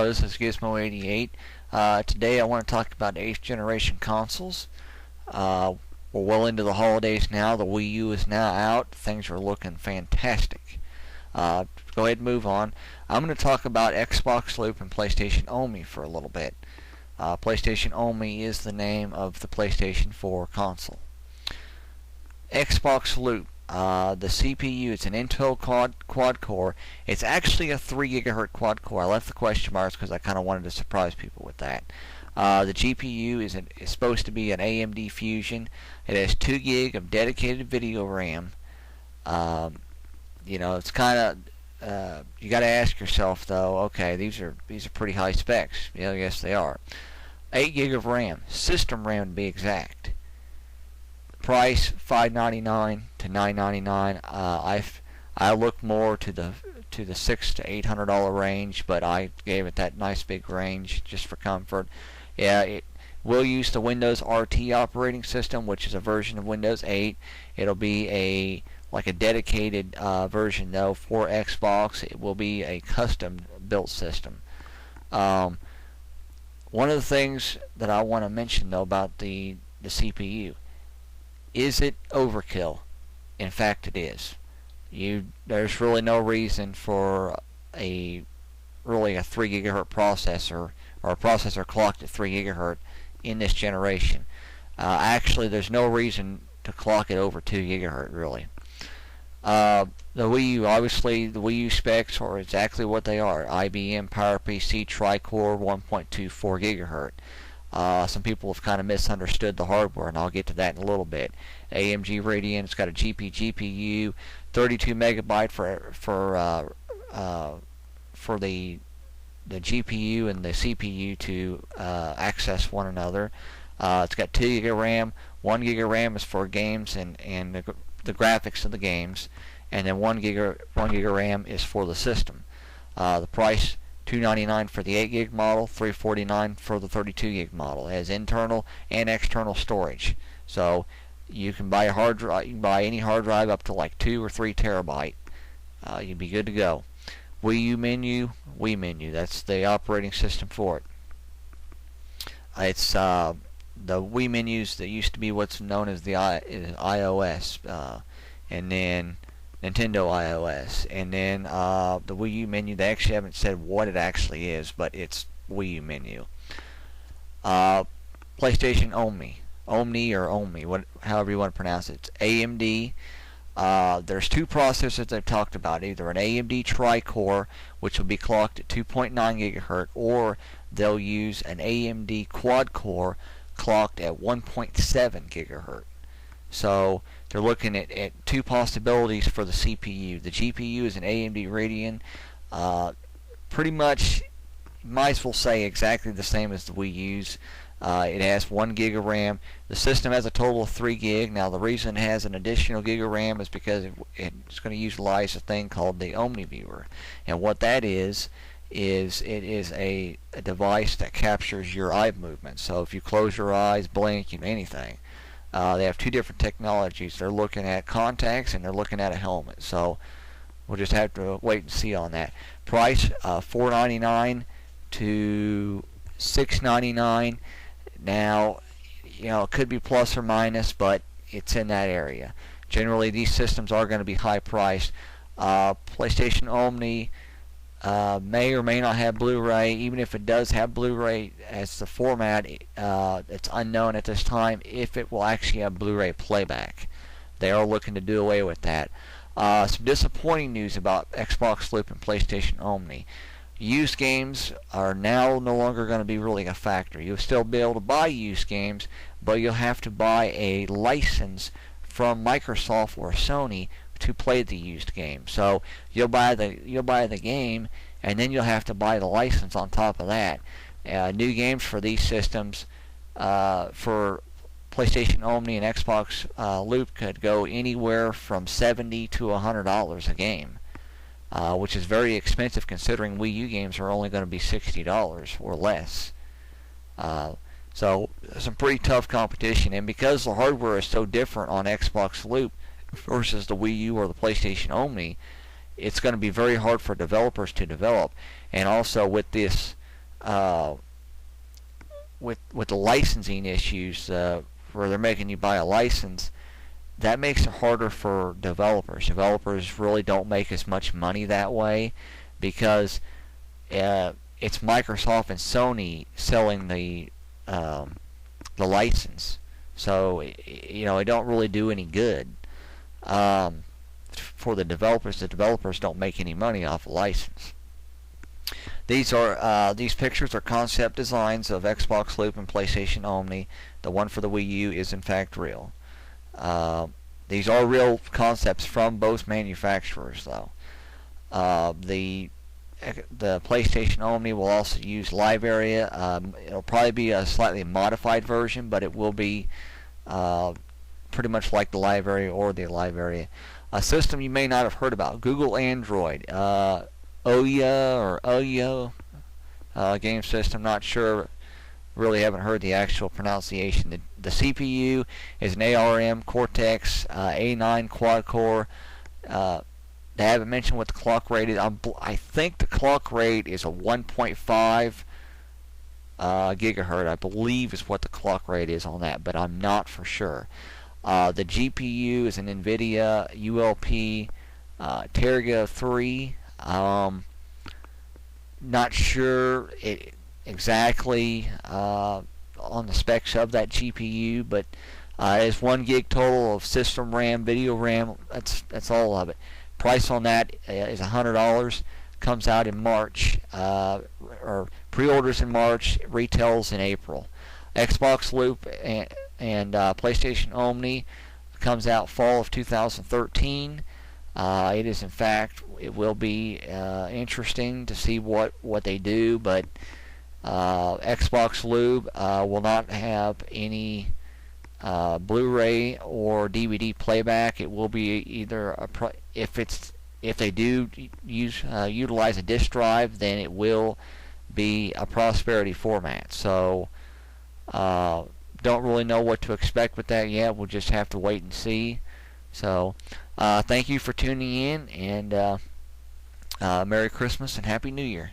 Hello, this is Gizmo88. Today I want to talk about 8th generation consoles. We're well into the holidays now. The Wii U is now out. Things are looking fantastic. Go ahead and move on. I'm going to talk about Xbox Loop and PlayStation Only for a little bit. PlayStation Only is the name of the PlayStation 4 console. Xbox Loop. The CPU, it's an Intel quad core. It's actually a 3 GHz quad core. I left the question marks because I kind of wanted to surprise people with that. The GPU is supposed to be an AMD Fusion. It has 2 GB of dedicated video RAM. It's kind of you got to ask yourself though. Okay, these are pretty high specs. Yeah, yes they are. 8 GB of RAM, system RAM to be exact. Price $599 to $999. I look more to the $600 to $800 range, but I gave it that nice big range just for comfort. Yeah, it will use the Windows RT operating system, which is a version of Windows 8. It'll be like a dedicated version though for Xbox. It will be a custom built system. One of the things that I want to mention though about the CPU. Is it overkill? In fact, it is. There's really no reason for a 3 GHz processor or a processor clocked at 3 GHz in this generation. Actually, there's no reason to clock it over 2 GHz really. The Wii U, obviously, the Wii U specs are exactly what they are. IBM PowerPC Tri-Core 1.24 GHz. Some people have kind of misunderstood the hardware, and I'll get to that in a little bit. AMD Radeon, it's got a GPU, 32 megabyte for the GPU and the CPU to access one another. It's got 2 GB RAM. 1 GB RAM is for games and the graphics of the games, and then 1 GB RAM is for the system. The price $299 for the 8 GB model, $349 for the 32 GB model. It has internal and external storage. So you can buy a hard drive. You can buy any hard drive up to like 2 or 3 terabyte. You'd be good to go. Wii U menu, Wii menu. That's the operating system for it. It's the Wii menus that used to be what's known as the iOS, and then Nintendo iOS, and then the Wii U menu. They actually haven't said what it actually is, but it's Wii U menu. PlayStation Omni, or Omni, however you want to pronounce it. It's AMD. There's 2 processors they've talked about, either an AMD Tri-Core, which will be clocked at 2.9 GHz, or they'll use an AMD Quad Core clocked at 1.7 GHz. So they're looking at 2 possibilities for the CPU. The GPU is an AMD Radeon. Pretty much, might as well say exactly the same as the Wii U's. It has 1 GB of RAM. The system has a total of 3 GB. Now the reason it has an additional gig of RAM is because it's going to utilize a thing called the OmniViewer. And what that is it is a device that captures your eye movement. So if you close your eyes, blink, anything. They have 2 different technologies. They're looking at contacts and they're looking at a helmet. So we'll just have to wait and see on that. Price $499 to $699. Now, it could be plus or minus, but it's in that area. Generally, these systems are going to be high priced. PlayStation Omni may or may not have Blu-ray. Even if it does have Blu-ray as the format, it's unknown at this time if it will actually have Blu-ray playback. They are looking to do away with that. Some disappointing news about Xbox Loop and PlayStation Omni. Used games are now no longer going to be really a factor. You'll still be able to buy used games, but you'll have to buy a license from Microsoft or Sony to play the used game. So you'll buy the game, and then you'll have to buy the license on top of that. New games for these systems, for PlayStation Omni and Xbox Loop, could go anywhere from $70 to $100 a game, which is very expensive considering Wii U games are only going to be $60 or less. So some pretty tough competition, and because the hardware is so different on Xbox Loop versus the Wii U or the PlayStation Omni, it's going to be very hard for developers to develop. And also with this uh, with the licensing issues, where they're making you buy a license, that makes it harder for developers. Developers really don't make as much money that way because it's Microsoft and Sony selling the license. So it don't really do any good for the developers. The developers don't make any money off a license. These pictures are concept designs of Xbox Loop and PlayStation Omni. The one for the Wii U is in fact real. These are real concepts from both manufacturers, though. The PlayStation Omni will also use Live Area. It'll probably be a slightly modified version, but it will be pretty much like the Live Area or the Live Area. A system you may not have heard about: Google Android, Ouya or Ouya game system. Not sure. Really haven't heard the actual pronunciation. The CPU is an ARM Cortex A9 quad core. They haven't mentioned what the clock rate is. I think the clock rate is a 1.5 gigahertz, I believe, is what the clock rate is on that, but I'm not for sure. The GPU is an NVIDIA ULP Tegra 3. Not sure exactly on the specs of that GPU, but it's 1 gig total of system RAM, video RAM. That's all of it. Price on that is $100. Comes out in March, or pre-orders in March, retails in April. Xbox Loop and PlayStation Omni comes out fall of 2013. It is, in fact, it will be interesting to see what they do, but Xbox Loop will not have any Blu-ray or DVD playback. It will be either if they do utilize a disk drive, then it will be a Prosperity format. So don't really know what to expect with that yet. We'll just have to wait and see. So thank you for tuning in, and Merry Christmas and Happy New Year.